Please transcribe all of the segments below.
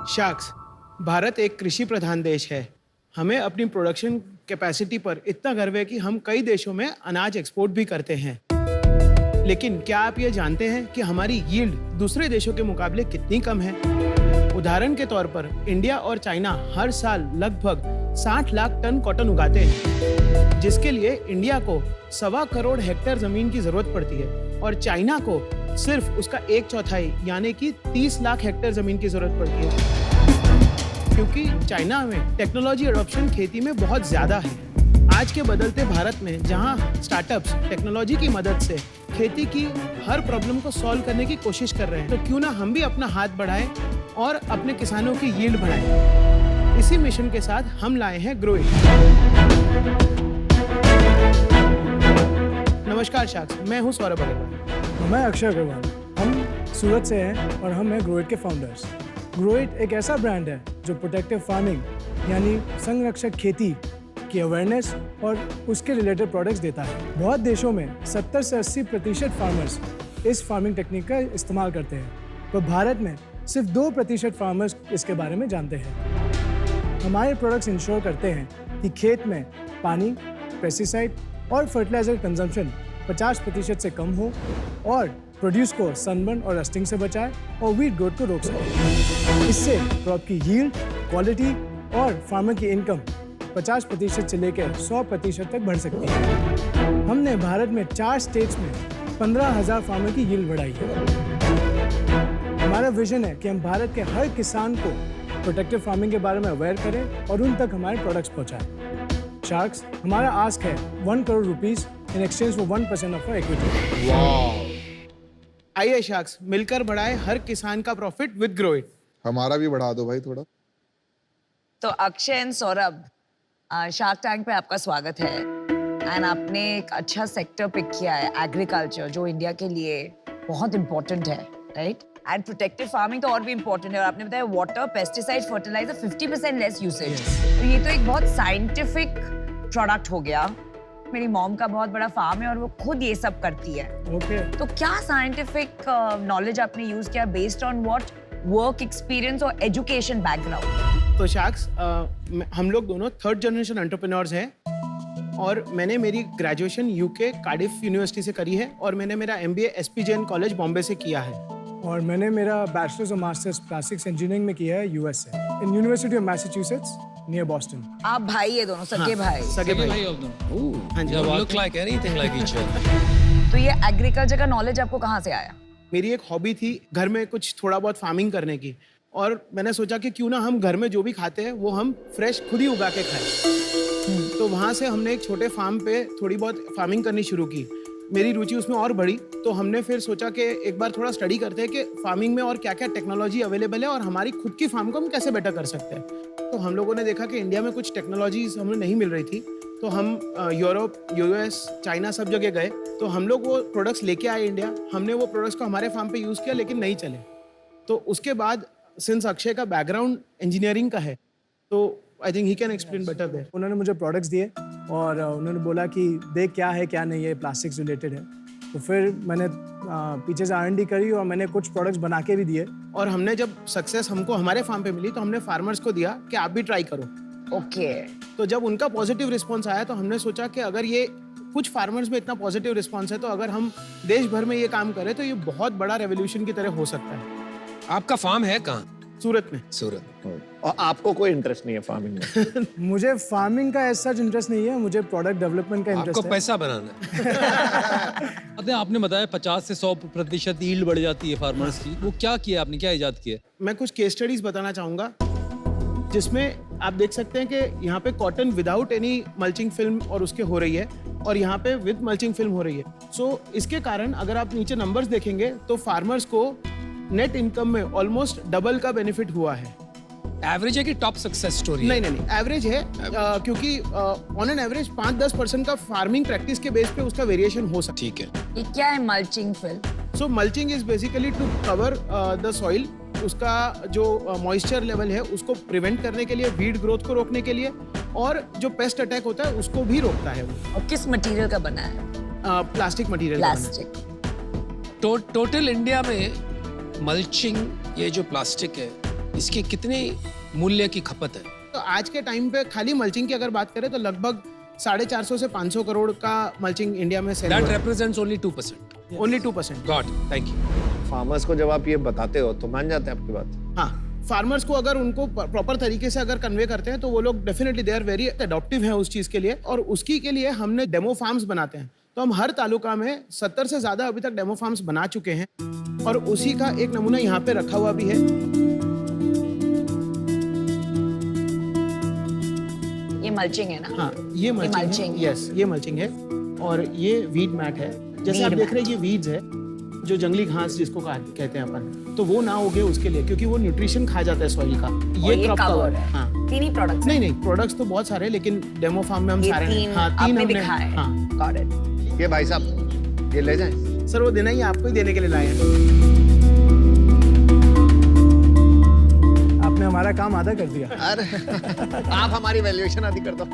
Sacks, Bharat एक कृषि प्रधान देश है। हमें अपनी प्रोडक्शन कैपेसिटी पर इतना गर्व है कि हम कई देशों में अनाज एक्सपोर्ट भी करते हैं। लेकिन क्या आप ये जानते हैं कि हमारी यील्ड दूसरे देशों के मुकाबले कितनी कम है? उदाहरण के तौर पर इंडिया और चाइना हर साल लगभग 60 लाख टन कॉटन उगाते हैं, जिसके लिए इंडिया को 1.25 करोड़ हेक्टेयर जमीन की जरूरत पड़ती है और चाइना को सिर्फ उसका 1/4 यानी कि 30 लाख हेक्टेयर जमीन की जरूरत पड़ती है, क्योंकि चाइना में टेक्नोलॉजी एडॉप्शन खेती में बहुत ज्यादा है। आज के बदलते भारत में जहां स्टार्टअप्स टेक्नोलॉजी की मदद से खेती की हर प्रॉब्लम को सॉल्व करने की कोशिश कर रहे हैं, तो क्यों ना हम भी अपना हाथ बढ़ाएं और अपने किसानों की यील्ड बढ़ाएं। इसी मिशन के साथ हम लाए हैं ग्रो इट। नमस्कार शाक्स, मैं हूं सौरभ अग्रवाल। मैं अक्षय अग्रवाल। हम सूरत से हैं और हम हैं ग्रो इट के फाउंडर्स। ग्रो इट एक ऐसा ब्रांड है जो प्रोटेक्टिव फार्मिंग यानी संरक्षक खेती की अवेयरनेस और उसके रिलेटेड प्रोडक्ट्स देता है। बहुत देशों में 70 से 80% फार्मर्स इस फार्मिंग टेक्निक का इस्तेमाल करते हैं, तो भारत में सिर्फ 2% फार्मर्स इसके बारे में जानते हैं। हमारे प्रोडक्ट्स इंश्योर करते हैं कि खेत में पानी, पेस्टिसाइड और फर्टिलाइजर कंजम्पशन 50% से कम हो और प्रोड्यूस को सनबर्न और रस्टिंग से बचाए और वीट ग्रोथ को रोक सके। इससे क्रॉप की यील्ड, क्वालिटी और फार्मर की इनकम 50% से लेकर 100% तक बढ़ सकती है। हमने भारत में 4 स्टेट्स में 15,000 फार्मर की यील्ड बढ़ाई है। हमारा विजन है कि हम भारत के हर किसान को प्रोटेक्टिव फार्मिंग के बारे में अवेयर करें और उन तक हमारे प्रोडक्ट्स पहुंचाएं। शार्क्स, हमारा आस्क है 1 crore rupees in exchange for 1% of our equity. आइए शाक्स, मिलकर बढ़ाए हर किसान का प्रॉफिट विद ग्रो इट। हमारा भी बढ़ा दो भाई थोड़ा। तो Akshay and Saurabh, shark tank पे आपका स्वागत है। एंड आपने एक अच्छा सेक्टर पिक किया है, एग्रीकल्चर, जो इंडिया के लिए बहुत इंपॉर्टेंट है, राइट? एंड प्रोटेक्टिव फार्मिंग तो और भी इंपॉर्टेंट है। और आपने बताया water, pesticide, fertiliser 50% less usage. तो ये तो एक बहुत साइंटिफिक प्रोडक्ट हो गया। मेरी मॉम का बहुत बड़ा फार्म है और वो खुद ये सब करती है। तो क्या साइंटिफिक नॉलेज आपने यूज किया based on what work experience और एजुकेशन बैकग्राउंड? तो शाक्स, हम लोग दोनों 3rd जनरेशन एंटरप्रेन्योर्स हैं और मैंने मेरी ग्रेजुएशन यूके कार्डिफ यूनिवर्सिटी से करी है और मैंने मेरा MBA SP Jain college Bombay से किया है। और मैंने मेरा बैचलर्स और मास्टर्स प्लास्टिक्स इंजीनियरिंग में किया है US से, in university of Massachusetts near Boston. आप भाई है दोनों, सगे भाई? सगे भाई। हाँ जी, look like anything like each other. तो ये एग्रीकल्चर का नॉलेज आपको कहाँ से आया? मेरी एक हॉबी थी घर में कुछ थोड़ा बहुत फार्मिंग करने की, और मैंने सोचा कि क्यों ना हम घर में जो भी खाते हैं वो हम फ्रेश खुद ही उगा के खाएं। तो वहाँ से हमने एक छोटे फार्म पे थोड़ी बहुत फार्मिंग करनी शुरू की। मेरी रुचि उसमें और बढ़ी, तो हमने फिर सोचा कि एक बार थोड़ा स्टडी करते हैं कि फार्मिंग में और क्या क्या टेक्नोलॉजी अवेलेबल है और हमारी खुद की फार्म को हम कैसे बेटर कर सकते हैं। तो हम लोगों ने देखा कि इंडिया में कुछ टेक्नोलॉजीज हमें नहीं मिल रही थी, तो हम यूरोप, US, चाइना सब जगह गए। तो हम लोग वो प्रोडक्ट्स लेके आए इंडिया। हमने वो प्रोडक्ट्स को हमारे फार्म पे यूज़ किया, लेकिन नहीं चले। तो उसके बाद सिंस अक्षय का बैकग्राउंड इंजीनियरिंग का है, तो I think he can explain better there. उन्होंने मुझे प्रोडक्ट्स दिए और उन्होंने बोला कि देख क्या है क्या नहीं है, प्लास्टिक्स रिलेटेड है। तो फिर मैंने पीछे से R&D करी और मैंने कुछ प्रोडक्ट्स बना के भी दिए। और हमने जब सक्सेस हमको हमारे फार्म पे मिली तो हमने फार्मर्स को दिया कि आप भी ट्राई करो। ओके। तो जब उनका पॉजिटिव रिस्पॉन्स आया तो हमने सोचा कि अगर ये कुछ फार्मर्स में इतना पॉजिटिव रिस्पॉन्स है, तो अगर हम देश भर में ये काम करें तो ये बहुत बड़ा रेवोल्यूशन की तरह हो सकता है। आपका फार्म है कहाँ? सूरत में। सूरत। और आपको कोई इंटरेस्ट नहीं है फार्मिंग में? मुझे फार्मिंग का ऐसा इंटरेस्ट नहीं है, मुझे प्रोडक्ट डेवलपमेंट का इंटरेस्ट आपको है। पैसा बनाना है। आपने बताया 50 से 100% यील्ड बढ़ जाती है फार्मर्स की, वो क्या किया आपने, क्या इजाद किया? मैं कुछ केस स्टडीज बताना चाहूँगा जिसमें आप देख सकते हैं कि यहाँ पे cotton without any mulching film और उसके हो रही है, और यहाँ पे विद मल्चिंग फिल्म हो रही है। सो इसके कारण अगर आप नीचे नंबर्स देखेंगे तो फार्मर्स को नेट इनकम में ऑलमोस्ट डबल का बेनिफिट हुआ है। एवरेज है कि टॉप सक्सेस स्टोरी? नहीं, एवरेज है, क्योंकि ऑन एन एवरेज 5-10% का फार्मिंग प्रैक्टिस के बेस पे उसका वेरिएशन हो सकता है। ठीक है। ये क्या है mulching film? So mulching is basically to cover the soil, उसका जो मॉइस्चर लेवल है उसको प्रिवेंट करने के लिए, वीड ग्रोथ को रोकने के लिए, और जो पेस्ट अटैक होता है उसको भी रोकता है वो। और किस मटेरियल का बना है? Plastic material. Plastic. Total India में मल्चिंग, ये जो प्लास्टिक है, इसके कितने मूल्य की खपत है? तो आज के टाइम पे खाली मल्चिंग की अगर बात करें तो लगभग 450 से 500 करोड़ का मल्चिंग इंडिया में sale That represents only 2%. Only 2%। Got it. Thank you. Farmers को जब आप ये बताते हो तो मान जाते हैं आपकी बात? हाँ, फार्मर्स को अगर उनको प्रॉपर तरीके से अगर कन्वे करते हैं तो वो लोग definitely they are very adaptive हैं उस चीज़ के लिए। और उसकी के लिए हमने डेमो फार्म्स बनाते हैं। तो हम हर तालुका में 70 से ज़्यादा अभी तक डेमो फार्म्स बना चुके हैं और उसी का एक नमूना यहाँ पे रखा हुआ भी है। ये मल्चिंग है ना? हाँ, ये मल्चिंग है। यस, ये मल्चिंग है और ये वीड मैट है। जैसे आप देख रहे हैं ये वीड्स है, जो जंगली घास जिसको कहते हैं अपन, तो वो ना उगे उसके लिए, क्योंकि वो न्यूट्रिशन खा जाता है सॉइल का। ये क्रॉप कवर है। हाँ, तीन ही प्रोडक्ट्स? नहीं, प्रोडक्ट्स तो बहुत सारे, लेकिन डेमो फार्म में हम सारे तीन तीन आपने हमने दिखाए। हाँ। Got it. ये भाई साहब ये ले जाएं। सर वो देना ही आपको ही देने के लिए लाए हैं। आपने हमारा काम आधा कर दिया। अरे आप हमारी वैल्यूएशन आदि कर दो।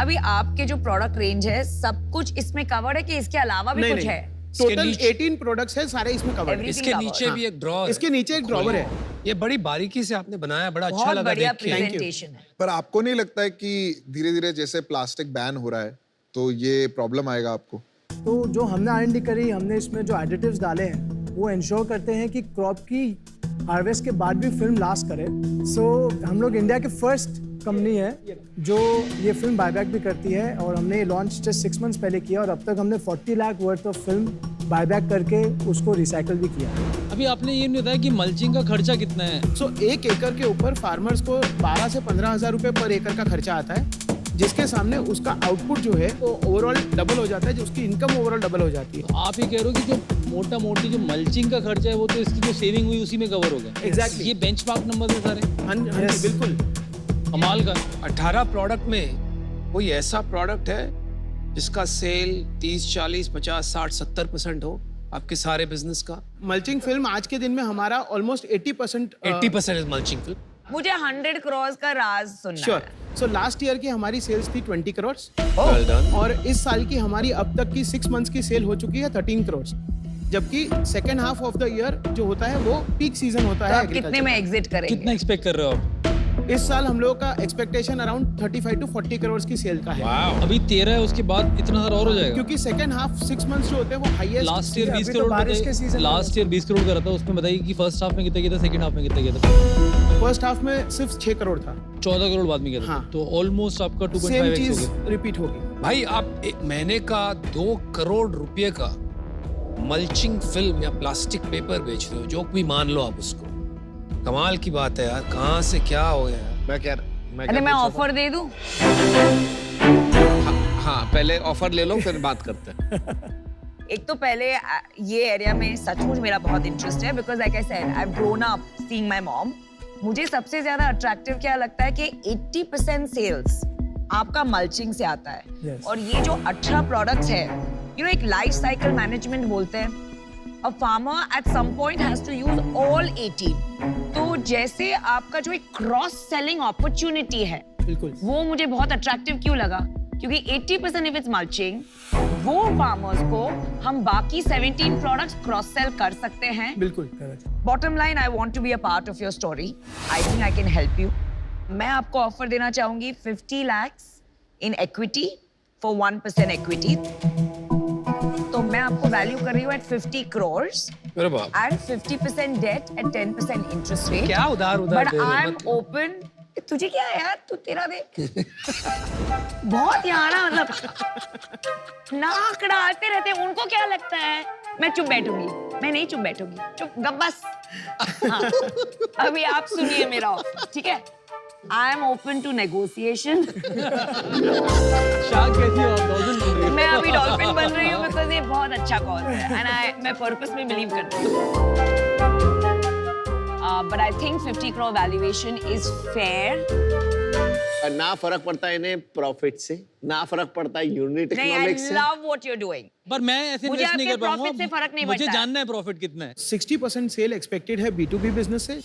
अभी आपके जो प्रोडक्ट रेंज है सब कुछ इसमें कवर है कि इसके अलावा भी नहीं, कुछ नहीं। है? टोटल नीचे- 18 प्रोडक्ट्स है, सारे इसमें कवर है। Everything इसके covered. नीचे भी एक ड्रॉअर। इसके नीचे एक ड्रॉवर है। ये बड़ी बारीकी से आपने बनाया, बड़ा अच्छा बहुत लगा बढ़िया देख के। प्रेजेंटेशन है। पर आपको नहीं लगता है कि धीरे धीरे जैसे प्लास्टिक बैन हो रहा है तो ये प्रॉब्लम आएगा आपको? तो जो हमने R&D करी, हमने इसमें जो एडिटिव्स डाले हैं वो इंश्योर करते हैं कि क्रॉप की हार्वेस्ट के बाद भी फिल्म लास्ट करे। सो हम लोग इंडिया के फर्स्ट कंपनी है जो ये फिल्म बायबैक भी करती है और हमने ये लॉन्च जस्ट 6 मंथ्स पहले किया और अब तक हमने 40 lakh worth of film buyback करके उसको रिसाइकल भी किया। अभी आपने ये नहीं बताया कि मल्चिंग का खर्चा कितना है? सो 1 एकड़ के ऊपर फार्मर्स को 12 से 15 हजार रुपए पर एकड़ का खर्चा आता है, जिसके सामने उसका आउटपुट जो है वो ओवरऑल डबल हो जाता है, जो उसकी इनकम ओवरऑल डबल हो जाती है। आप ये कह रहे हो कि जो मोटा मोटी जो मल्चिंग का खर्चा है वो तो इसकी जो सेविंग हुई उसी में कवर हो गया। Exactly. ये बेंचमार्क नंबर है सारे, हाँ जी, बिल्कुल। कमाल का। 18 प्रोडक्ट में कोई ऐसा प्रोडक्ट है जिसका सेल 30, 40, 50, 60, 70% हो आपके सारे बिजनेस का? मल्चिंग फिल्म आज के दिन में हमारा ऑलमोस्ट 80% 80% इज मल्चिंग फिल्म। मुझे 100 करोड़ का राज सुनना श्योर। है। सो लास्ट ईयर की हमारी सेल्स थी 20 करोड़ वेल डन। और इस साल की हमारी अब तक की 6 मंथ्स की सेल हो चुकी है 13 करोड़। जबकि second half of the year जो होता है वो पीक सीजन होता तो है आप कितने agriculture में एग्जिट करेंगे? कितना एक्सपेक्ट कर रहे हो आप? इस साल हम लोगों का एक्सपेक्टेशन अराउंड 35 to 40 करोड़ की सेल का है। वाओ। अभी 13 है, उसके बाद इतना सारा और हो जाएगा। क्योंकि सेकेंड हाफ 6 मंथ्स जो होते हैं वो हाईएस्ट। लास्ट ईयर 20 अभी तो करोड़ बारिश के बताइए। season में लास्ट ईयर 20 करोड़ का रहा था, उसमें बताइए कि फर्स्ट हाफ में कितना किया था, सेकंड हाफ में कितना किया था? फर्स्ट हाफ में सिर्फ 6 करोड़ था। 14 करोड़ बाद में किया था। हाँ। तो ऑलमोस्ट आपका 2.5x सेम हो चीज गया। रिपीट होगी। भाई आप एक महीने का 2 करोड़ रुपए का मल्चिंग फिल्म या प्लास्टिक पेपर बेच रहे हो, जो भी मान लो आप उसको। कमाल की बात है यार, कहाँ से क्या हो गया यार। अरे मैं ऑफर दे दूं? हाँ पहले ऑफर ले लो फिर बात करते हैं। एक तो पहले ये एरिया में सचमुच मेरा बहुत इंटरेस्ट है, because like I said I have grown up seeing my mom. मुझे सबसे ज्यादा अट्रैक्टिव क्या लगता है कि 80% सेल्स आपका मल्चिंग से आता है। Yes. और ये जो 18 प्रोडक्ट्स है, यू नो एक लाइफ साइकिल मैनेजमेंट बोलते हैं। A farmer at some point has to use all 18. तो जैसे आपका जो एक क्रॉस सेलिंग अपॉर्चुनिटी है, बिल्कुल। वो मुझे बहुत अट्रैक्टिव क्यों लगा? क्योंकि 80% इफ इट्स मल्चिंग, वो फार्मर्स को हम बाकी 17 प्रोडक्ट्स क्रॉस सेल कर सकते हैं। बिल्कुल। Bottom line, I want to be a part of your story. I think I can help you. मैं आपको ऑफर देना चाहूंगी 50 lakhs इन इक्विटी फॉर 1% इक्विटी। तो मैं आपको वैल्यू कर रही हूँ एट 50 crores अरे बाप। and 50% debt at 10% interest rate. क्या उधार But दे रहे हो, I'm मत- open. तुझे क्या है यार, तू तेरा देख। बहुत यहाँ ना मतलब नाक डालते रहते हैं, उनको क्या लगता है मैं चुप बैठूंगी? मैं नहीं चुप बैठूंगी, चुप गप बस। हाँ, अभी आप सुनिए मेरा ऑफर, ठीक है? I am open to negotiation. शाक कैसी हो आप? डॉल्फिन बन रही हो। मैं अभी डॉल्फिन बन रही हूँ बिकॉज ये बहुत अच्छा कॉल है एंड मैं पर्पस में बिलीव करती हूँ। But I think 50 crore valuation is fair. ना फर्क पड़ता है इन्हें प्रॉफिट से, ना फर्क पड़ता है यूनिट नहीं, आई इकोनॉमिक्स से। Love what you are doing. पर मैं ऐसे मुझे इन्वेस्ट नहीं आपके कर पाऊंगा। profit से फर्क नहीं मुझे पड़ता है। जानना है प्रॉफिट कितना है। 60% सेल एक्सपेक्टेड है B2B बिजनेस से,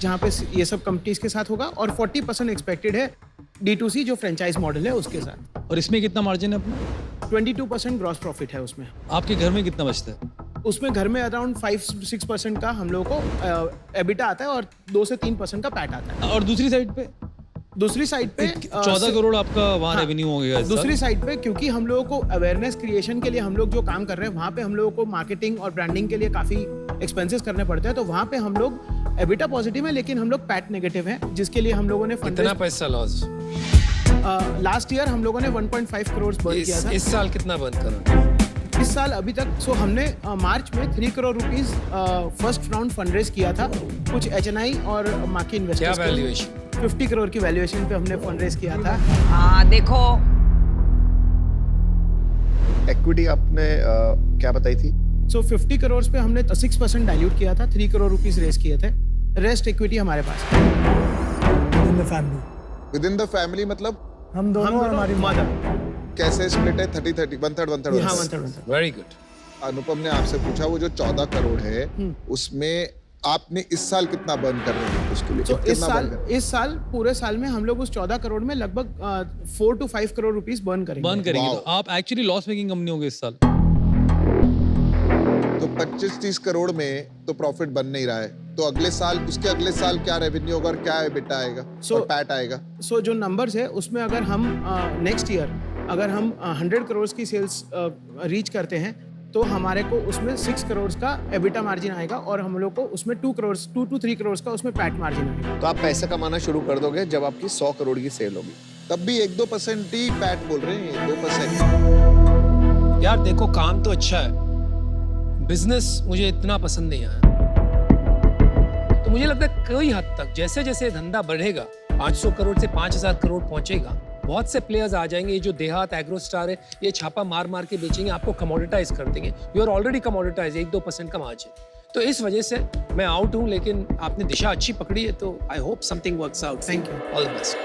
जहाँ पे ये सब कंपनीज के साथ होगा, और 40% एक्सपेक्टेड है D2C जो फ्रेंचाइज मॉडल है उसके साथ। और इसमें कितना मार्जिन है अपना? 22% ग्रॉस प्रॉफिट है उसमें। आपके घर में कितना बचता है? उसमें घर में अराउंड 5-6% का हम लोग को एबिटा आता है और 2 से 3% का पैट आता है। और दूसरी साइड पे दूसरी साइड पे 14 करोड़ आपका वहाँ हाँ, रेवेन्यू हो गया इस साल। दूसरी साइड पे क्योंकि हम लोगों को अवेयरनेस क्रिएशन के लिए हम लोग जो काम कर रहे हैं वहाँ पे हम लोगों को मार्केटिंग और ब्रांडिंग के लिए काफी एक्सपेंसेस करने पड़ते हैं, तो वहाँ पे हम लोग एबिटा पॉजिटिव है लेकिन हम लोग पैट नेगेटिव हैं, जिसके लिए हम लोगों ने कितना पैसा लॉस? लास्ट ईयर हम लोगों ने 1.5 करोड़ बर्न किया था। इस साल कितना बंद करा? इस साल अभी तक हमने मार्च में 3 crore rupees first round fund किया था, कुछ HNI और मार्की क्या इन्वेस्टर्स। वैल्यूएशन? 50 करोड़ की वैल्यूएशन पे हमने फंड किया था। हाँ देखो, इक्विटी आपने क्या बताई थी? सो 50 करोड़ पे हमने 6% डाइल्यूट किया था, 3 करोड़ रुपीस रेस किए थे, रेस्ट इक्विटी हमारे पास है। In the family, with in the family मतलब हम दोनों और हमारी मदर। कैसे स्प्लिट है? 30-30, 1/3 हाँ, 1/3। Very good. अनुपम ने आपसे पूछा वो जो 14 करोड़ है उसमें आपने इस साल कितना बर्न कर रहे हैं उसके लिए? तो कितना इस साल पूरे साल में हम लोग उस 14 करोड़ में लगभग 4 to 5 करोड़ रुपीस बर्न करेंगे। बर्न करेंगे Wow. तो आप एक्चुअली लॉस मेकिंग कंपनी होंगे इस साल। तो 25-30 करोड़ में तो प्रॉफिट बन नहीं रहा है, तो अगले साल उसके अगले साल क्या रेवेन्यू होगा और क्या एबिटा आएगा और पैट आएगा? सो जो नंबर्स है उसमें अगर हम नेक्स्ट ईयर अगर हम 100 करोड़ की सेल्स रीच करते हैं तो हमारे को उसमें 6 करोड़ का एबिटा मार्जिन आएगा और हम लोग को उसमें 2 to 3 करोड़ का उसमें पैट मार्जिन आएगा। तो आप पैसा कमाना शुरू कर दोगे जब आपकी 100 करोड़ की सेल होगी। तब भी 1-2% ही पैट बोल रहे हैं, 2%। यार देखो, काम तो अच्छा है, बिजनेस मुझे इतना पसंद नहीं आया। तो मुझे लगता है कई हद तक जैसे जैसे धंधा बढ़ेगा, 500 करोड़ से 5000 करोड़ पहुंचेगा, बहुत से प्लेयर्स आ जाएंगे। ये जो देहात एग्रो स्टार है, ये छापा मार मार के बेचेंगे, आपको कमोडिटाइज कर देंगे। यू आर ऑलरेडी कमोडिटाइज, 1-2% का मार्जिन। तो इस वजह से मैं आउट हूँ, लेकिन आपने दिशा अच्छी पकड़ी है, तो I hope something works out. Thank you. All the best.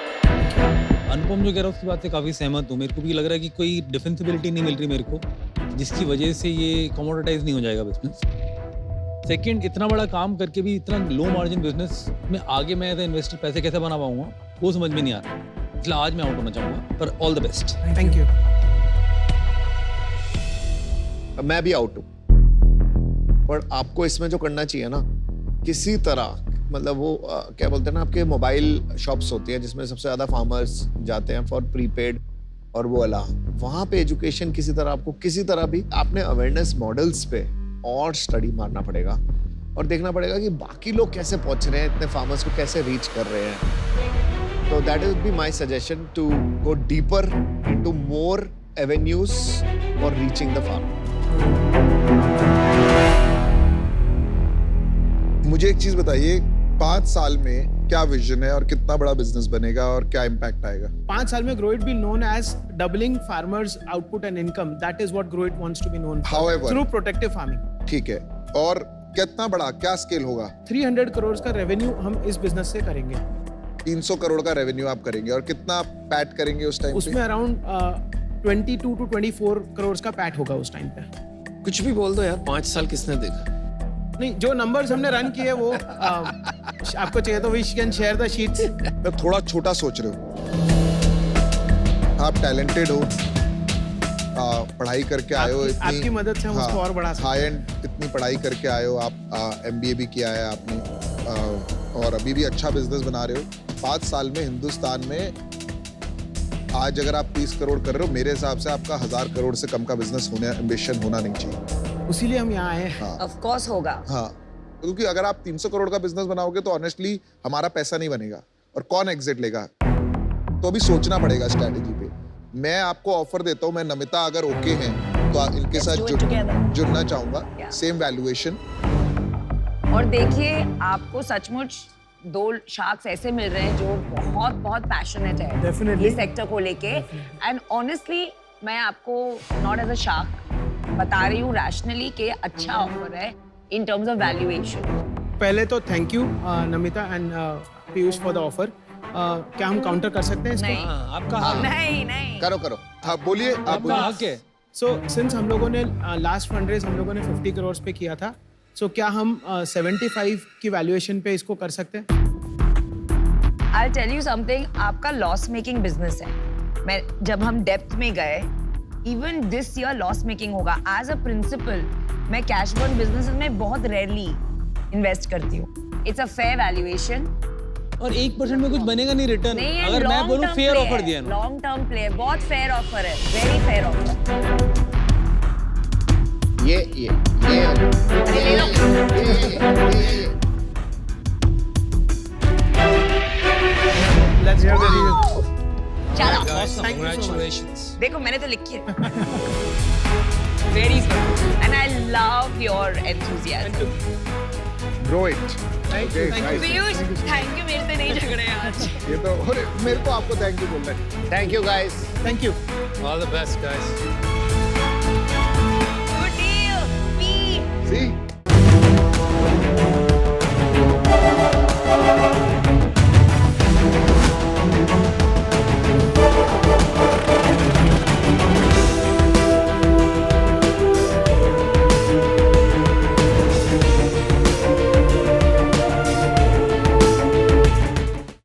Anupam जो कह रहा है उसकी बात से काफी सहमत हूँ। मेरे को भी लग रहा है कि कोई डिफेंसिबिलिटी नहीं मिल रही मेरे को, जिसकी वजह से ये कमोडिटाइज नहीं हो जाएगा बिजनेस। सेकंड, इतना बड़ा काम करके भी इतना लो मार्जिन बिजनेस में आगे मैं एज इन्वेस्टर पैसे कैसे बना पाऊंगा, वो समझ में नहीं आ रहा। इसलिए आज मैं आउट होना चाहूंगा, पर all the best. Thank you. मैं भी आउट हूँ, पर आपको इसमें जो करना चाहिए ना, किसी तरह मतलब वो क्या बोलते हैं ना, आपके मोबाइल शॉप्स होती है जिसमें सबसे ज्यादा फार्मर्स जाते हैं फॉर प्रीपेड और वो वाला, वहाँ पे एजुकेशन किसी तरह आपको किसी तरह भी आपने अवेयरनेस मॉडल्स पे और स्टडी मारना पड़ेगा और देखना पड़ेगा कि बाकी लोग कैसे पहुंच रहे हैं, इतने फार्मर्स को कैसे रीच कर रहे हैं। तो that will be my suggestion to go deeper into more avenues for reaching the farmer. मुझे एक चीज बताइए, 5 साल में क्या विजन है और कितना बड़ा बिजनेस बनेगा और क्या इम्पैक्ट आएगा? 5 साल में ग्रोइट be known as doubling farmers output and income. That is what ग्रोइट wants to be known However- through protective farming. ठीक है, और कितना बड़ा, क्या स्केल होगा? 300 करोड़ का रेवेन्यू हम इस बिजनेस से करेंगे। 300 करोड़ का रेवेन्यू आप करेंगे और कितना पैट करेंगे उस टाइम उसमें पे? अराउंड 22 to 24 करोड़ का पैट होगा उस टाइम पे। कुछ भी बोल दो यार, 5 साल किसने देखा? नहीं, जो नंबर्स हमने रन किए वो आपको चाहिए तो we can share the sheets. मैं थोड़ा छोटा सोच रहे हो, आप टैलेंटेड हो, पढ़ाई करके आए हो, आपकी मदद से हम उसको और बढ़ा सकते हाई एंड इतनी पढ़ाई करके आए हो आप, MBA भी किया है आपने, और अभी भी अच्छा बिजनेस बना रहे हो। 5 साल में हिंदुस्तान में आज अगर आप 30 करोड़ कर रहे हो, मेरे हिसाब से आपका 1000 करोड़ से कम का बिजनेस होने एम्बिशन होना नहीं चाहिए। उसीलिए हम यहाँ आए हैं। ऑफ कोर्स होगा। हाँ, क्योंकि अगर आप 300 करोड़ का बिजनेस बनाओगे तो ऑनेस्टली हमारा पैसा नहीं बनेगा और कौन एग्जिट लेगा, तो अभी सोचना पड़ेगा स्ट्रैटेजी पे। मैं आपको ऑफर देता हूँ, मैं नमिता अगर ओके हैं तो इनके Let's साथ do it together. जुड़ना चाहूंगा, Yeah. Same valuation. और देखिए, आपको सचमुच 2 शार्क्स ऐसे मिल रहे हैं जो बहुत बहुत पैशनेट है Definitely. इस सेक्टर को लेके। एंड ऑनेस्टली मैं आपको नॉट एज अ शार्क बता रही हूँ, रैशनली के अच्छा ऑफर है इन टर्म्स ऑफ वैल्यूएशन। पहले तो thank you Namita and Piyush for the offer. क्या हम काउंटर कर सकते हैं इसको? नहीं। हाँ, आपका हाँ। नहीं नहीं, करो करो, हाँ बोलिए, आप आपका बोलिए। हक है। सो सिंस हम लोगों ने लास्ट फंड रेज हम लोगों ने 50 करोड़ पे किया था, सो क्या हम 75 की वैल्यूएशन पे इसको कर सकते हैं? आई टेल यू समथिंग, आपका लॉस मेकिंग बिजनेस है। मैं जब हम डेप्थ में गए even this year loss making होगा. एज अ प्रिंसिपल मैं कैश बर्न बिजनेस में बहुत रेयरली इन्वेस्ट करती हूँ. It's a fair valuation. और 1% में कुछ बनेगा नहीं रिटर्न. नहीं, अगर मैं बोलूं फेयर ऑफर दिया ना, लॉन्ग टर्म प्ले बहुत फेयर ऑफर है, वेरी फेयर ऑफर. ये ले लो. Let's hear the review. चलो. Awesome. Thank you so much. Congratulations. देखो मैंने तो लिखी है. Very good. And I love your enthusiasm. Grow it. Thank you. Thank you. Piyush, thank you. मेरे से नहीं झगड़े आज. ये तो अरे मेरे को आपको थैंक यू बोलना है. Thank you guys. Thank you. All the best, guys. Good deal. Me. See?